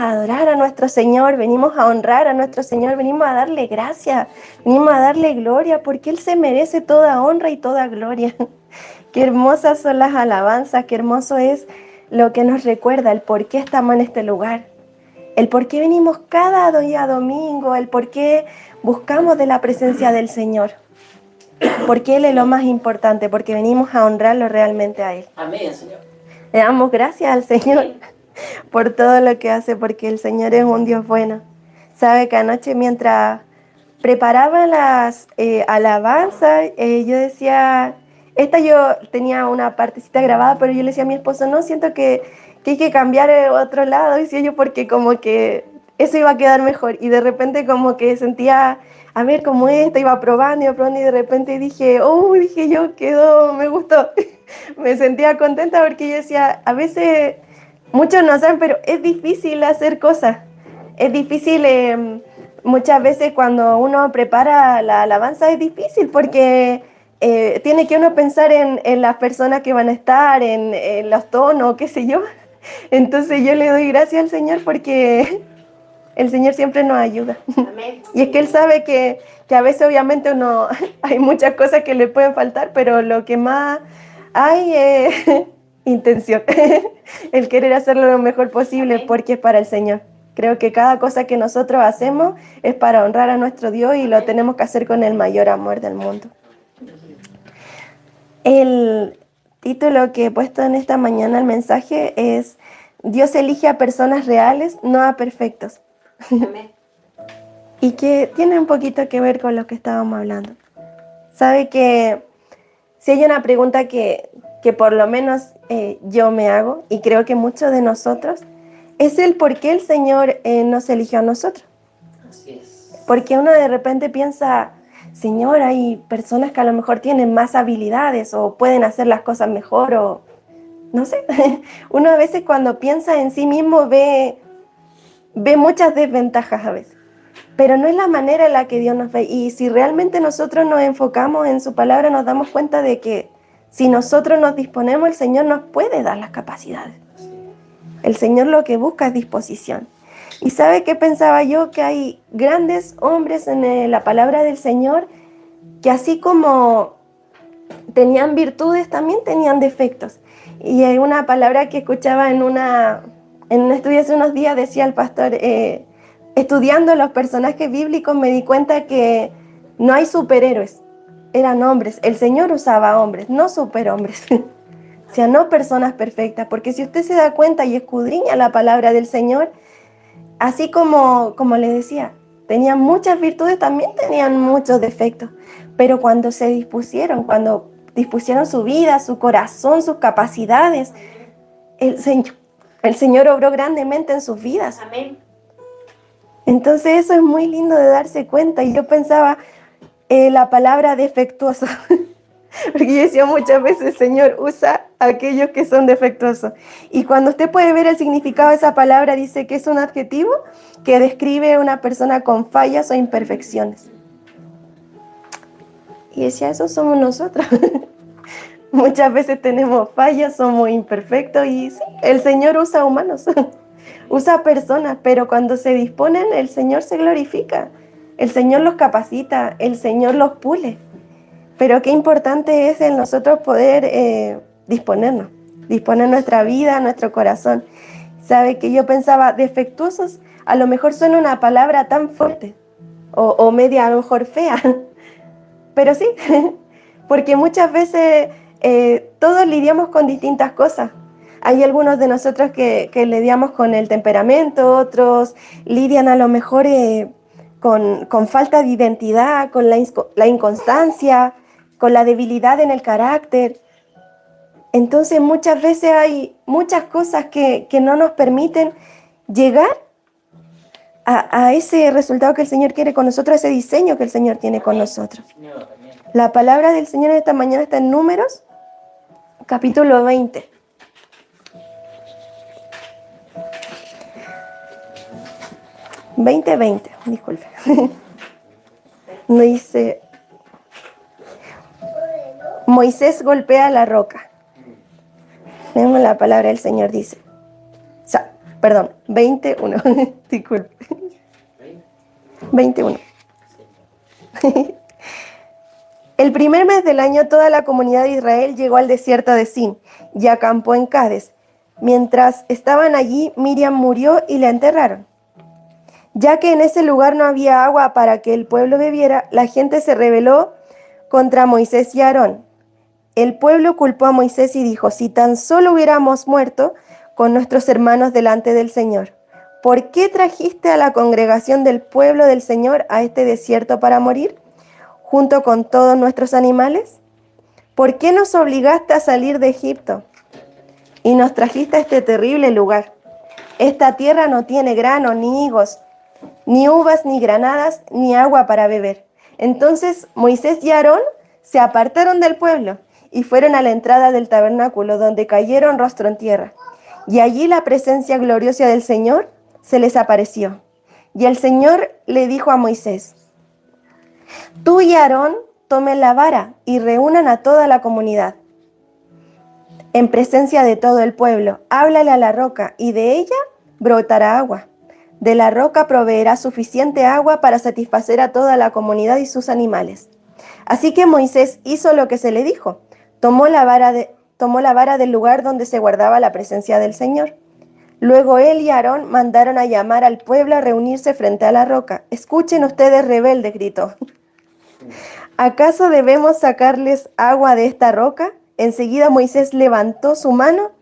a adorar a nuestro Señor, venimos a honrar a nuestro Señor, venimos a darle gracias, venimos a darle gloria, porque Él se merece toda honra y toda gloria. Qué hermosas son las alabanzas, qué hermoso es lo que nos recuerda, el por qué estamos en este lugar, el por qué venimos cada día domingo, el por qué buscamos de la presencia del Señor. Porque Él es lo más importante, porque venimos a honrarlo realmente a Él. Amén, Señor. Le damos gracias al Señor por todo lo que hace, porque el Señor es un Dios bueno. Sabe que anoche mientras preparaba las alabanzas, yo decía, yo tenía una partecita grabada, pero yo le decía a mi esposo, no, siento que hay que cambiar el otro lado, decía yo, porque como que eso iba a quedar mejor. Y de repente como que sentía, a ver cómo es, iba probando y de repente dije, dije yo, quedó, me gustó. Me sentía contenta porque yo decía, a veces, muchos no saben, pero es difícil hacer cosas. Es difícil, muchas veces cuando uno prepara la alabanza es difícil porque tiene que uno pensar en las personas que van a estar, en los tonos, qué sé yo. Entonces yo le doy gracias al Señor porque el Señor siempre nos ayuda. Amén. Y es que Él sabe que a veces obviamente hay muchas cosas que le pueden faltar, pero lo que más hay es intención. El querer hacerlo lo mejor posible porque es para el Señor. Creo que cada cosa que nosotros hacemos es para honrar a nuestro Dios y lo tenemos que hacer con el mayor amor del mundo. El título que he puesto en esta mañana el mensaje es Dios elige a personas reales, no a perfectos. Amén. Y que tiene un poquito que ver con lo que estábamos hablando. Sabe que si hay una pregunta que por lo menos yo me hago, y creo que muchos de nosotros, es el por qué el Señor nos eligió a nosotros. Así es. Porque uno de repente piensa, Señor, hay personas que a lo mejor tienen más habilidades o pueden hacer las cosas mejor o no sé. Uno a veces cuando piensa en sí mismo ve muchas desventajas a veces. Pero no es la manera en la que Dios nos ve. Y si realmente nosotros nos enfocamos en su palabra, nos damos cuenta de que si nosotros nos disponemos, el Señor nos puede dar las capacidades. El Señor lo que busca es disposición. ¿Y sabe qué pensaba yo? Que hay grandes hombres en la palabra del Señor que así como tenían virtudes, también tenían defectos. Y hay una palabra que escuchaba en un estudio hace unos días, decía el pastor, estudiando los personajes bíblicos me di cuenta que no hay superhéroes, eran hombres. El Señor usaba hombres, no superhombres. O sea, no personas perfectas, porque si usted se da cuenta y escudriña la palabra del Señor, así como les decía, tenían muchas virtudes, también tenían muchos defectos, pero cuando dispusieron su vida, su corazón, sus capacidades, el Señor obró grandemente en sus vidas. Amén. Entonces eso es muy lindo de darse cuenta. Y yo pensaba la palabra defectuoso, porque yo decía muchas veces, Señor, usa a aquellos que son defectuosos. Y cuando usted puede ver el significado de esa palabra, dice que es un adjetivo que describe a una persona con fallas o imperfecciones. Y decía, eso somos nosotros. Muchas veces tenemos fallas, somos imperfectos y sí, el Señor usa humanos, usa personas, pero cuando se disponen, el Señor se glorifica. El Señor los capacita, el Señor los pule. Pero qué importante es en nosotros poder disponer nuestra vida, nuestro corazón. ¿Sabe? Que yo pensaba, defectuosos, a lo mejor suena una palabra tan fuerte o media a lo mejor fea, pero sí, porque muchas veces todos lidiamos con distintas cosas. Hay algunos de nosotros que lidiamos con el temperamento, otros lidian a lo mejor con falta de identidad, con la inconstancia, con la debilidad en el carácter. Entonces muchas veces hay muchas cosas que no nos permiten llegar a ese resultado que el Señor quiere con nosotros, ese diseño que el Señor tiene con nosotros. La palabra del Señor esta mañana está en Números, capítulo 20. Disculpe. No dice, Moisés golpea la roca. Vemos la palabra del Señor, dice. perdón, 21. Disculpe. 21. El primer mes del año, toda la comunidad de Israel llegó al desierto de Sin y acampó en Cades. Mientras estaban allí, Miriam murió y la enterraron. Ya que en ese lugar no había agua para que el pueblo bebiera, la gente se rebeló contra Moisés y Aarón. El pueblo culpó a Moisés y dijo: si tan solo hubiéramos muerto con nuestros hermanos delante del Señor, ¿por qué trajiste a la congregación del pueblo del Señor a este desierto para morir, junto con todos nuestros animales? ¿Por qué nos obligaste a salir de Egipto y nos trajiste a este terrible lugar? Esta tierra no tiene grano, ni higos, ni uvas, ni granadas, ni agua para beber. Entonces Moisés y Aarón se apartaron del pueblo y fueron a la entrada del tabernáculo, donde cayeron rostro en tierra. Y allí la presencia gloriosa del Señor se les apareció. Y el Señor le dijo a Moisés: tú y Aarón tomen la vara y reúnan a toda la comunidad. En presencia de todo el pueblo, háblale a la roca, y de ella brotará agua. De la roca proveerá suficiente agua para satisfacer a toda la comunidad y sus animales. Así que Moisés hizo lo que se le dijo. Tomó la vara del lugar donde se guardaba la presencia del Señor. Luego él y Aarón mandaron a llamar al pueblo a reunirse frente a la roca. Escuchen ustedes, rebeldes, gritó. ¿Acaso debemos sacarles agua de esta roca? Enseguida Moisés levantó su mano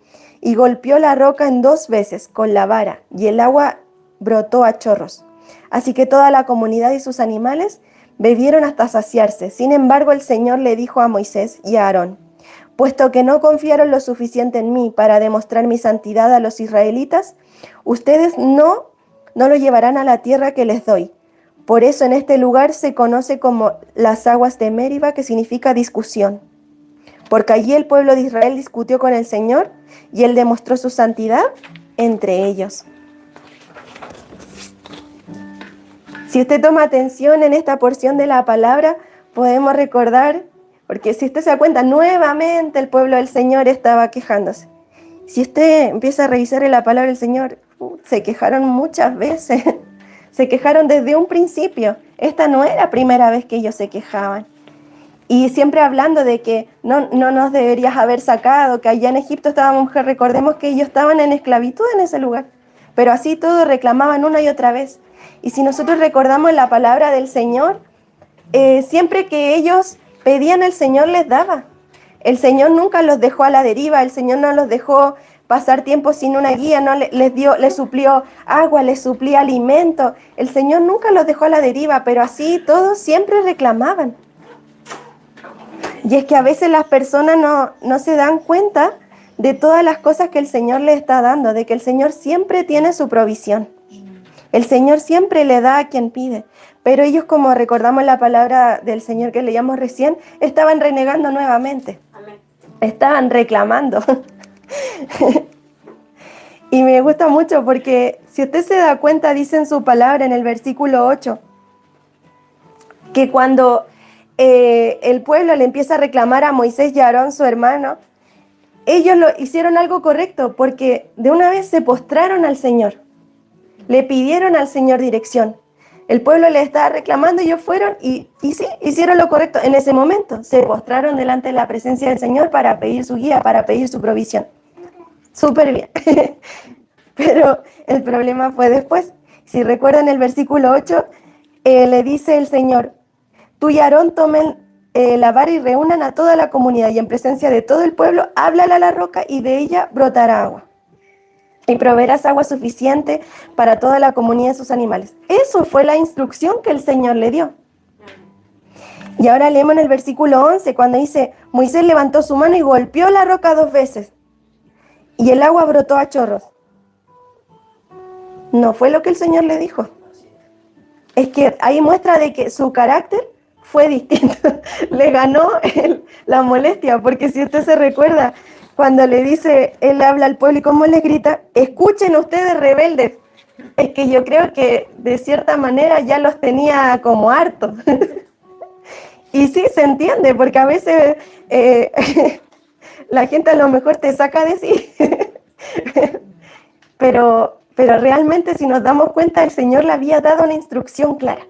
y golpeó la roca en 2 veces con la vara, y el agua brotó a chorros. Así que toda la comunidad y sus animales bebieron hasta saciarse. Sin embargo, el Señor le dijo a Moisés y a Aarón: puesto que no confiaron lo suficiente en mí para demostrar mi santidad a los israelitas, ustedes no lo llevarán a la tierra que les doy. Por eso en este lugar se conoce como las aguas de Meriba, que significa discusión. Porque allí el pueblo de Israel discutió con el Señor y Él demostró su santidad entre ellos. Si usted toma atención en esta porción de la palabra, podemos recordar, porque si usted se da cuenta, nuevamente el pueblo del Señor estaba quejándose. Si usted empieza a revisar en la palabra del Señor, se quejaron muchas veces. Se quejaron desde un principio. Esta no era la primera vez que ellos se quejaban. Y siempre hablando de que no nos deberías haber sacado, que allá en Egipto estábamos, recordemos que ellos estaban en esclavitud en ese lugar. Pero así todo reclamaban una y otra vez. Y si nosotros recordamos la palabra del Señor, siempre que ellos pedían, el Señor les daba. El Señor nunca los dejó a la deriva, el Señor no los dejó pasar tiempo sin una guía, no les suplió agua, les suplía alimento. El Señor nunca los dejó a la deriva, pero así todos siempre reclamaban. Y es que a veces las personas no se dan cuenta de todas las cosas que el Señor les está dando, de que el Señor siempre tiene su provisión. El Señor siempre le da a quien pide. Pero ellos, como recordamos la palabra del Señor que leíamos recién, estaban renegando nuevamente. Amén. Estaban reclamando. Y me gusta mucho porque si usted se da cuenta, dice en su palabra en el versículo 8, que cuando el pueblo le empieza a reclamar a Moisés y a Aarón, su hermano, ellos hicieron algo correcto porque de una vez se postraron al Señor. Le pidieron al Señor dirección. El pueblo le estaba reclamando, ellos fueron y sí, hicieron lo correcto en ese momento. Se postraron delante de la presencia del Señor para pedir su guía, para pedir su provisión. Súper bien. Pero el problema fue después. Si recuerdan el versículo 8, le dice el Señor: tú y Aarón tomen la vara y reúnan a toda la comunidad, y en presencia de todo el pueblo, háblale a la roca y de ella brotará agua. Y proveerás agua suficiente para toda la comunidad y sus animales. Eso fue la instrucción que el Señor le dio. Y ahora leemos en el versículo 11, cuando dice: Moisés levantó su mano y golpeó la roca 2 veces, y el agua brotó a chorros. No fue lo que el Señor le dijo. Es que ahí muestra de que su carácter fue distinto. Le ganó la molestia, porque si usted se recuerda, cuando le dice, él habla al pueblo y cómo les grita: escuchen ustedes, rebeldes. Es que yo creo que de cierta manera ya los tenía como hartos. Y sí, se entiende, porque a veces la gente a lo mejor te saca de sí. Pero Pero realmente, si nos damos cuenta, el Señor le había dado una instrucción clara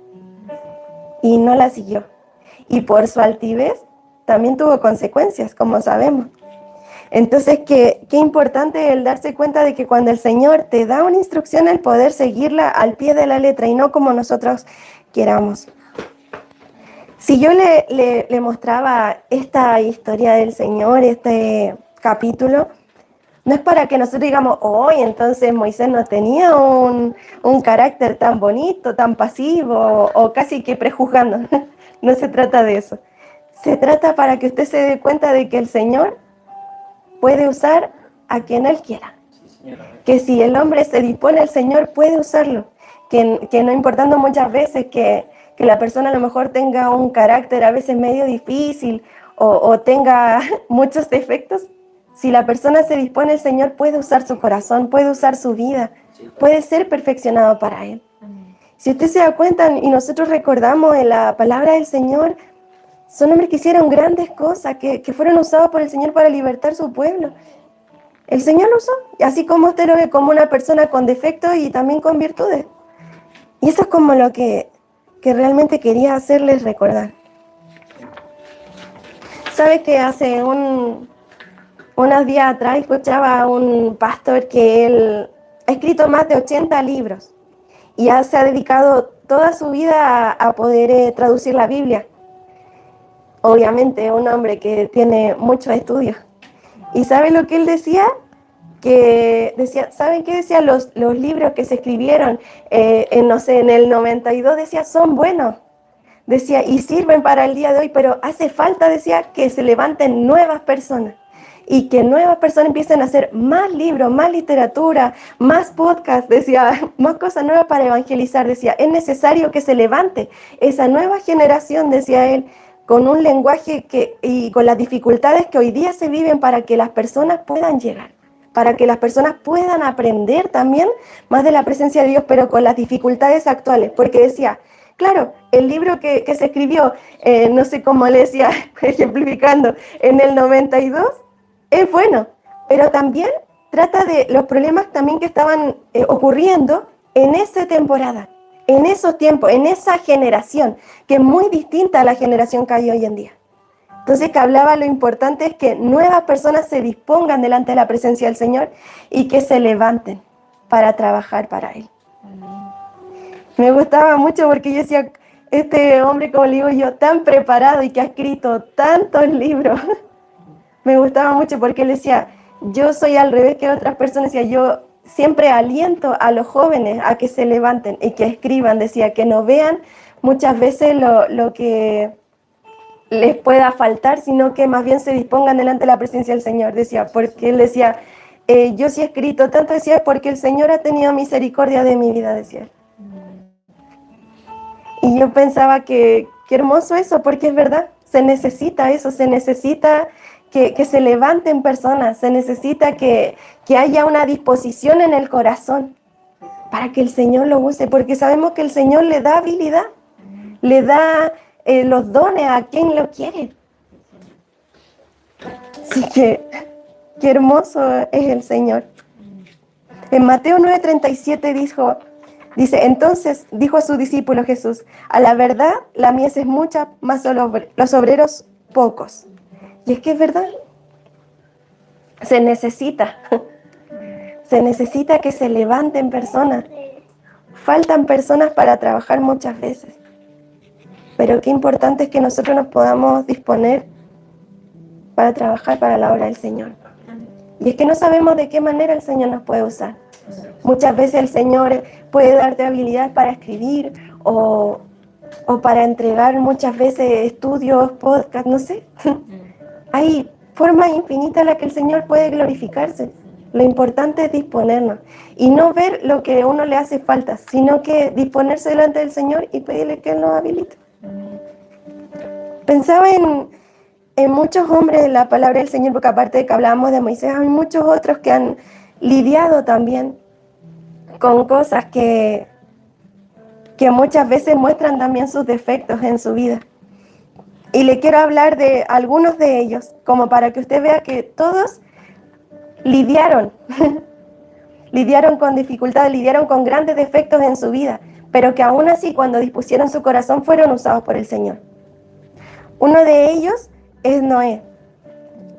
y no la siguió. Y por su altivez también tuvo consecuencias, como sabemos. Entonces, qué importante el darse cuenta de que cuando el Señor te da una instrucción, el poder seguirla al pie de la letra y no como nosotros queramos. Si yo le mostraba esta historia del Señor, este capítulo, no es para que nosotros digamos, hoy entonces Moisés no tenía un carácter tan bonito, tan pasivo o casi que prejuzgando. No se trata de eso. Se trata para que usted se dé cuenta de que el Señor puede usar a quien Él quiera. Que si el hombre se dispone, el Señor puede usarlo. Que no importando muchas veces que la persona a lo mejor tenga un carácter a veces medio difícil o tenga muchos defectos, si la persona se dispone, el Señor puede usar su corazón, puede usar su vida, puede ser perfeccionado para Él. Si usted se da cuenta y nosotros recordamos en la palabra del Señor, son hombres que hicieron grandes cosas, que fueron usados por el Señor para libertar su pueblo. El Señor lo usó, así como usted lo ve como una persona con defectos y también con virtudes. Y eso es como lo que realmente quería hacerles recordar. ¿Sabe que hace unos días atrás escuchaba a un pastor que él ha escrito más de 80 libros y ya se ha dedicado toda su vida a poder traducir la Biblia? Obviamente un hombre que tiene muchos estudios. ¿Y sabe lo que él decía? Que decía, ¿saben qué decía? Los libros que se escribieron en el 92, decía, son buenos. Decía, y sirven para el día de hoy, pero hace falta, decía, que se levanten nuevas personas y que nuevas personas empiecen a hacer más libros, más literatura, más podcasts, decía, más cosas nuevas para evangelizar. Decía, es necesario que se levante esa nueva generación, decía él, con un lenguaje y con las dificultades que hoy día se viven para que las personas puedan llegar, para que las personas puedan aprender también más de la presencia de Dios, pero con las dificultades actuales, porque decía, claro, el libro que se escribió, no sé cómo le decía, ejemplificando, en el 92, es bueno, pero también trata de los problemas también que estaban ocurriendo en esa temporada, en esos tiempos, en esa generación, que es muy distinta a la generación que hay hoy en día. Entonces, que hablaba, lo importante es que nuevas personas se dispongan delante de la presencia del Señor y que se levanten para trabajar para Él. Me gustaba mucho porque yo decía, este hombre, como le digo yo, tan preparado y que ha escrito tantos libros, me gustaba mucho porque él decía, yo soy al revés que otras personas, decía, yo siempre aliento a los jóvenes a que se levanten y que escriban, decía, que no vean muchas veces lo que les pueda faltar, sino que más bien se dispongan delante de la presencia del Señor, decía, porque él decía, yo sí he escrito tanto, decía, porque el Señor ha tenido misericordia de mi vida, decía. Y yo pensaba que qué hermoso eso, porque es verdad, se necesita eso, se necesita que se levanten personas, se necesita que haya una disposición en el corazón para que el Señor lo use, porque sabemos que el Señor le da habilidad, le da los dones a quien lo quiere. Así que qué hermoso es el Señor. En Mateo 9:37 dice, entonces dijo a su discípulo Jesús, a la verdad la mies es mucha, mas los obreros pocos. Y es que es verdad, se necesita que se levanten personas. Faltan personas para trabajar muchas veces. Pero qué importante es que nosotros nos podamos disponer para trabajar para la obra del Señor. Y es que no sabemos de qué manera el Señor nos puede usar. Muchas veces el Señor puede darte habilidad para escribir o para entregar muchas veces estudios, podcasts, no sé. Hay formas infinitas en las que el Señor puede glorificarse. Lo importante es disponernos y no ver lo que a uno le hace falta, sino que disponerse delante del Señor y pedirle que Él nos habilite. Pensaba en muchos hombres de la palabra del Señor, porque aparte de que hablábamos de Moisés, hay muchos otros que han lidiado también con cosas que muchas veces muestran también sus defectos en su vida. Y le quiero hablar de algunos de ellos, como para que usted vea que todos lidiaron lidiaron con dificultades, lidiaron con grandes defectos en su vida, pero que aún así cuando dispusieron su corazón fueron usados por el Señor. Uno de ellos es Noé,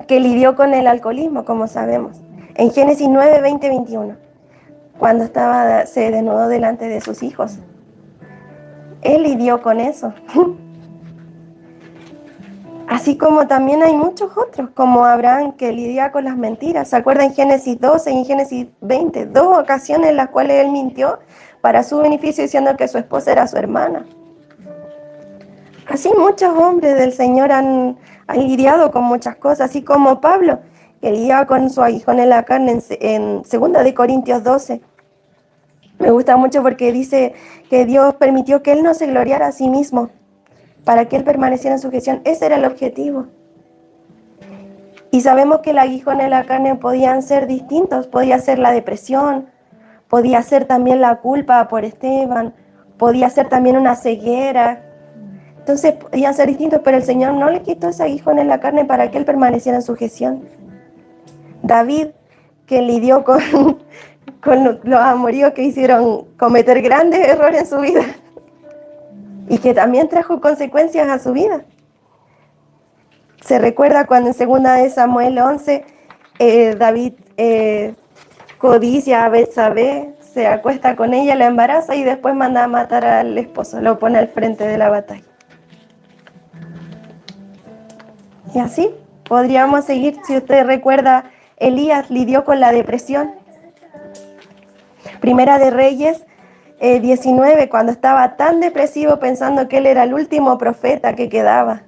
que lidió con el alcoholismo, como sabemos, en Génesis 9, 20, 21, cuando se desnudó delante de sus hijos. Él lidió con eso. Así como también hay muchos otros, como Abraham, que lidia con las mentiras. ¿Se acuerdan en Génesis 12 y en Génesis 20? 2 ocasiones en las cuales él mintió para su beneficio, diciendo que su esposa era su hermana. Así muchos hombres del Señor han lidiado con muchas cosas, así como Pablo, que lidiaba con su aguijón en la carne en 2 de Corintios 12. Me gusta mucho porque dice que Dios permitió que él no se gloriara a sí mismo, para que él permaneciera en sujeción. Ese era el objetivo. Y sabemos que el aguijón en la carne podían ser distintos. Podía ser la depresión, podía ser también la culpa por Esteban, podía ser también una ceguera. Entonces podían ser distintos, pero el Señor no le quitó ese aguijón en la carne para que él permaneciera en sujeción. David, que lidió con los amoríos que hicieron cometer grandes errores en su vida, y que también trajo consecuencias a su vida. Se recuerda cuando en 2 de Samuel 11, David codicia a Betsabé, se acuesta con ella, la embaraza y después manda a matar al esposo, lo pone al frente de la batalla. Y así podríamos seguir. Si usted recuerda, Elías lidió con la depresión. Primera de Reyes 19, cuando estaba tan depresivo pensando que él era el último profeta que quedaba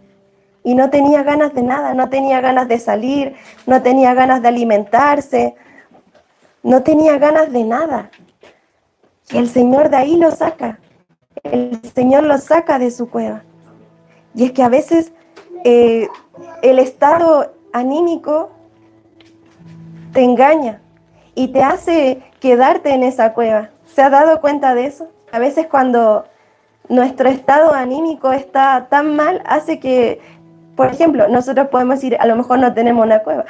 y no tenía ganas de nada, no tenía ganas de salir, no tenía ganas de alimentarse, no tenía ganas de nada. Y el Señor de ahí lo saca, el Señor lo saca de su cueva. Y es que a veces el estado anímico te engaña y te hace quedarte en esa cueva. ¿Se ha dado cuenta de eso? A veces cuando nuestro estado anímico está tan mal, hace que, por ejemplo, nosotros podemos decir, a lo mejor no tenemos una cueva,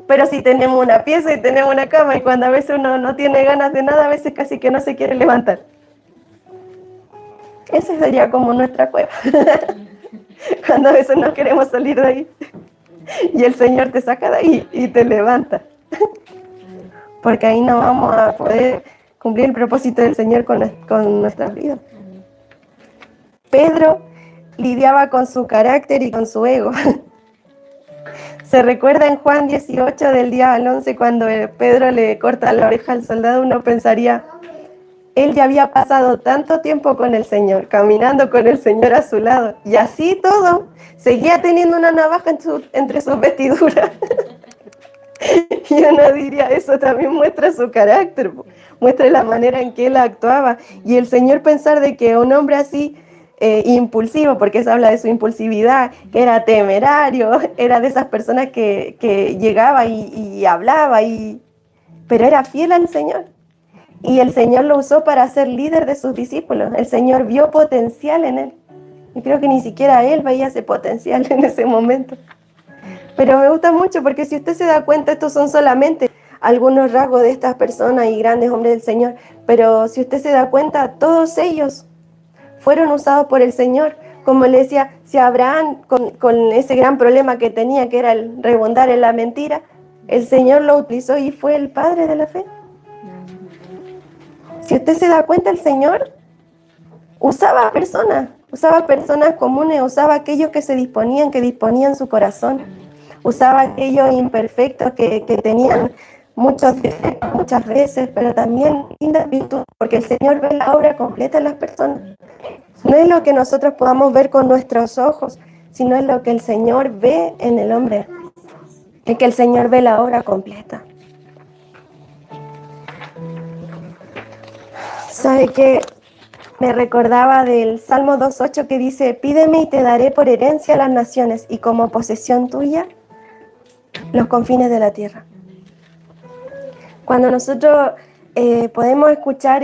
pero sí tenemos una pieza y tenemos una cama, y cuando a veces uno no tiene ganas de nada, a veces casi que no se quiere levantar. Esa sería como nuestra cueva. Cuando a veces no queremos salir de ahí y el Señor te saca de ahí y te levanta. Porque ahí no vamos a poder cumplir el propósito del Señor con nuestras vidas. Pedro lidiaba con su carácter y con su ego. Se recuerda en Juan 18 del día al 11, cuando Pedro le corta la oreja al soldado, uno pensaría, él ya había pasado tanto tiempo con el Señor, caminando con el Señor a su lado, y así todo, seguía teniendo una navaja entre sus vestiduras. Y uno diría, eso también muestra su carácter, muestra la manera en que él actuaba. Y el Señor pensar de que un hombre así, impulsivo, porque se habla de su impulsividad, que era temerario, era de esas personas que llegaba y hablaba, pero era fiel al Señor. Y el Señor lo usó para ser líder de sus discípulos. El Señor vio potencial en él. Y creo que ni siquiera él veía ese potencial en ese momento. Pero me gusta mucho porque si usted se da cuenta, estos son solamente algunos rasgos de estas personas y grandes hombres del Señor. Pero si usted se da cuenta, todos ellos fueron usados por el Señor. Como le decía, si Abraham, con ese gran problema que tenía, que era el rebundar en la mentira, el Señor lo utilizó y fue el padre de la fe. Si usted se da cuenta, el Señor usaba personas comunes, usaba aquellos que se disponían, que disponían su corazón. Usaba aquellos imperfectos que tenían muchos defectos muchas veces, pero también lindas virtudes, porque el Señor ve la obra completa en las personas. No es lo que nosotros podamos ver con nuestros ojos, sino es lo que el Señor ve en el hombre. Es que el Señor ve la obra completa. ¿Sabe qué? Me recordaba del Salmo 2.8 que dice, pídeme y te daré por herencia a las naciones y como posesión tuya los confines de la tierra. Cuando nosotros podemos escuchar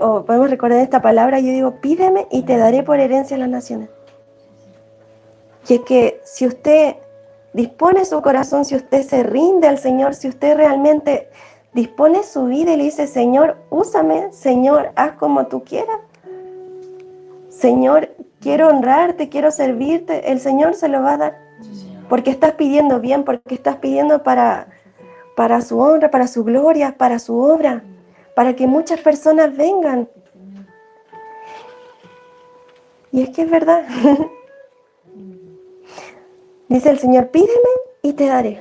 o podemos recordar esta palabra, yo digo, pídeme y te daré por herencia a las naciones. Y es que si usted dispone su corazón, si usted se rinde al Señor, si usted realmente dispone su vida y le dice, Señor, úsame, Señor, haz como tú quieras. Señor, quiero honrarte, quiero servirte, el Señor se lo va a dar. Porque estás pidiendo bien, porque estás pidiendo para su honra, para su gloria, para su obra, para que muchas personas vengan. Y es que es verdad. Dice el Señor, pídeme y te daré.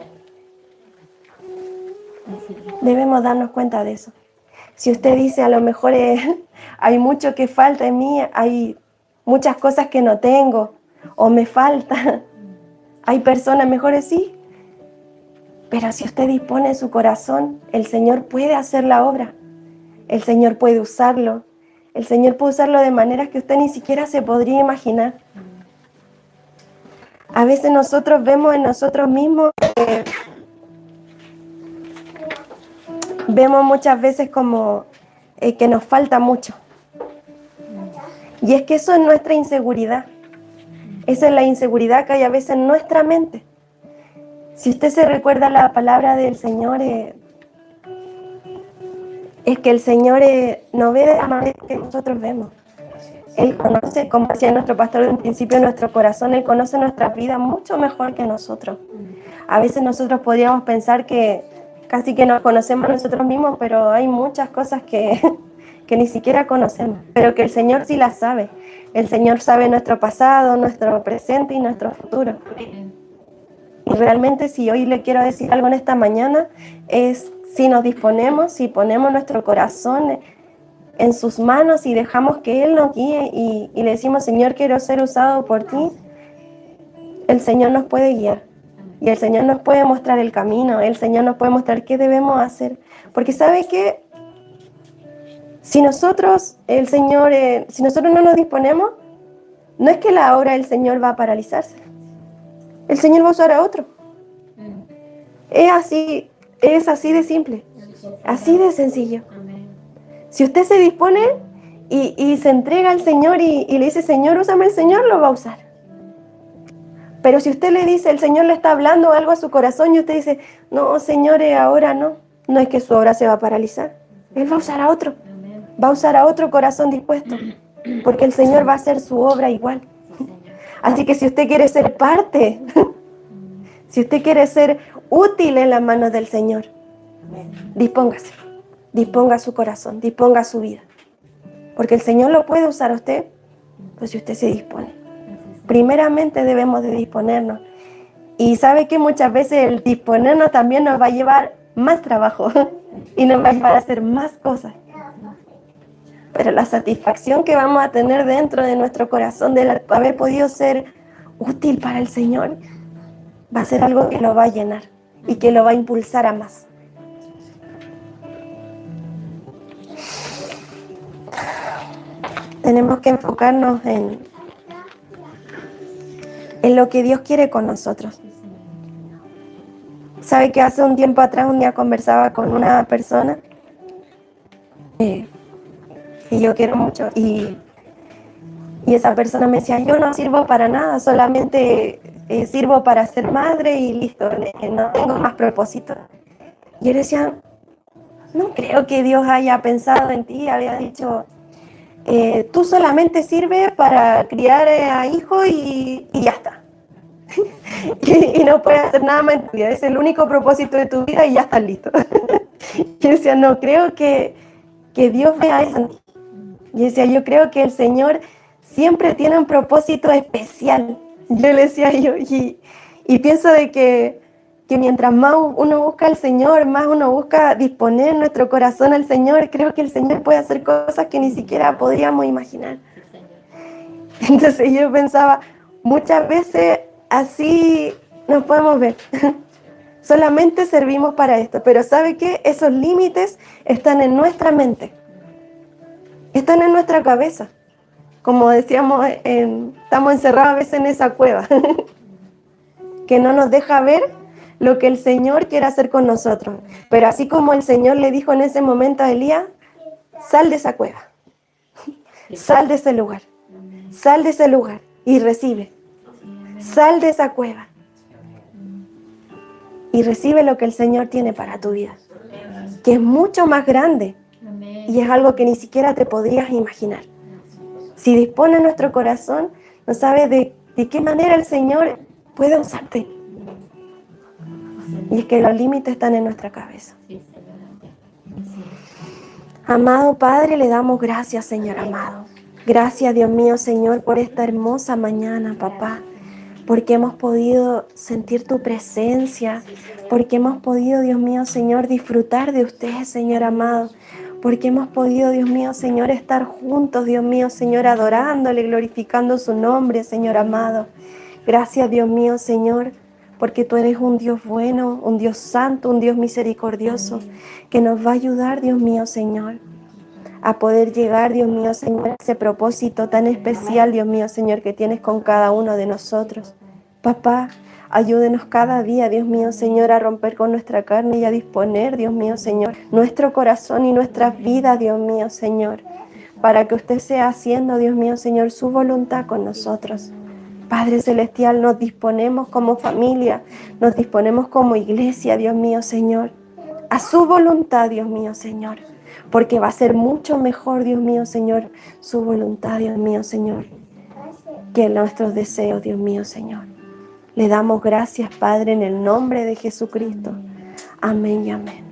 Debemos darnos cuenta de eso. Si usted dice, a lo mejor hay mucho que falta en mí, hay muchas cosas que no tengo, o me falta, hay personas mejores, sí. Pero si usted dispone su corazón, el Señor puede hacer la obra. El Señor puede usarlo. El Señor puede usarlo de maneras que usted ni siquiera se podría imaginar. A veces nosotros vemos en nosotros mismos, vemos muchas veces como que nos falta mucho. Y es que eso es nuestra inseguridad. Esa es la inseguridad que hay a veces en nuestra mente. Si usted se recuerda la palabra del Señor, es que el Señor no ve de la manera que nosotros vemos. Él conoce, como decía nuestro pastor en principio, nuestro corazón. Él conoce nuestras vidas mucho mejor que nosotros. A veces nosotros podríamos pensar que casi que nos conocemos nosotros mismos, pero hay muchas cosas que ni siquiera conocemos, pero que el Señor sí las sabe. El Señor sabe nuestro pasado, nuestro presente y nuestro futuro. Y realmente, si hoy le quiero decir algo en esta mañana, es si nos disponemos, si ponemos nuestro corazón en sus manos y dejamos que Él nos guíe y le decimos, Señor, quiero ser usado por ti, el Señor nos puede guiar. Y el Señor nos puede mostrar el camino, el Señor nos puede mostrar qué debemos hacer. Porque ¿sabe qué? Si nosotros, si nosotros no nos disponemos, no es que la obra del Señor va a paralizarse. El Señor va a usar a otro. Es así de simple, así de sencillo. Si usted se dispone y se entrega al Señor y le dice, Señor, úsame, el Señor lo va a usar. Pero si usted le dice, el Señor le está hablando algo a su corazón y usted dice, no, Señor, ahora no es que su obra se va a paralizar. Él va a usar a otro. Va a usar a otro corazón dispuesto, porque el Señor va a hacer su obra igual. Así que si usted quiere ser parte, si usted quiere ser útil en las manos del Señor, dispóngase, disponga su corazón, disponga su vida. Porque el Señor lo puede usar a usted, pues si usted se dispone. Primeramente debemos de disponernos. Y sabe que muchas veces el disponernos también nos va a llevar más trabajo y nos va a llevar a hacer más cosas. Pero la satisfacción que vamos a tener dentro de nuestro corazón de haber podido ser útil para el Señor va a ser algo que lo va a llenar y que lo va a impulsar a más. Tenemos que enfocarnos en lo que Dios quiere con nosotros. ¿Sabe que hace un tiempo atrás un día conversaba con una persona que yo quiero mucho y esa persona me decía, yo no sirvo para nada, solamente sirvo para ser madre y listo, no tengo más propósito? Y yo le decía, no creo que Dios haya pensado en ti, había dicho, tú solamente sirves para criar a hijos y ya está. y no puedes hacer nada más en tu vida, es el único propósito de tu vida y ya estás listo. Yo decía, no creo que Dios vea eso en ti. Yo decía, yo creo que el Señor siempre tiene un propósito especial. Yo le decía y pienso de que mientras más uno busca al Señor, más uno busca disponer nuestro corazón al Señor, creo que el Señor puede hacer cosas que ni siquiera podríamos imaginar. Entonces yo pensaba, muchas veces así nos podemos ver. Solamente servimos para esto, pero ¿sabe qué? Esos límites están en nuestra mente. Están en nuestra cabeza. Como decíamos, estamos encerrados a veces en esa cueva que no nos deja ver lo que el Señor quiere hacer con nosotros. Pero así como el Señor le dijo en ese momento a Elías, sal de esa cueva, sal de ese lugar y recibe. Sal de esa cueva y recibe lo que el Señor tiene para tu vida. que es mucho más grande Amén. y es algo que ni siquiera te podrías imaginar. Si dispone nuestro corazón, no sabes de qué manera el Señor puede usarte. Y es que los límites están en nuestra cabeza. Sí, Señor. Sí. Amado Padre, le damos gracias, Señor amado. Gracias, Dios mío, Señor, por esta hermosa mañana, papá. Porque hemos podido sentir tu presencia. Porque hemos podido, Dios mío, Señor, disfrutar de usted, Señor amado. Porque hemos podido, Dios mío, Señor, estar juntos, Dios mío, Señor, adorándole, glorificando su nombre, Señor amado. Gracias, Dios mío, Señor, porque tú eres un Dios bueno, un Dios santo, un Dios misericordioso, que nos va a ayudar, Dios mío, Señor, a poder llegar, Dios mío, Señor, a ese propósito tan especial, Dios mío, Señor, que tienes con cada uno de nosotros. Papá, ayúdenos cada día, Dios mío, Señor, a romper con nuestra carne y a disponer, Dios mío, Señor, nuestro corazón y nuestras vidas, Dios mío, Señor, para que usted sea haciendo, Dios mío, Señor, su voluntad con nosotros. Padre Celestial, nos disponemos como familia, nos disponemos como iglesia, Dios mío, Señor, a su voluntad, Dios mío, Señor, porque va a ser mucho mejor, Dios mío, Señor, su voluntad, Dios mío, Señor, que nuestros deseos, Dios mío, Señor. Le damos gracias, Padre, en el nombre de Jesucristo. Amén y amén.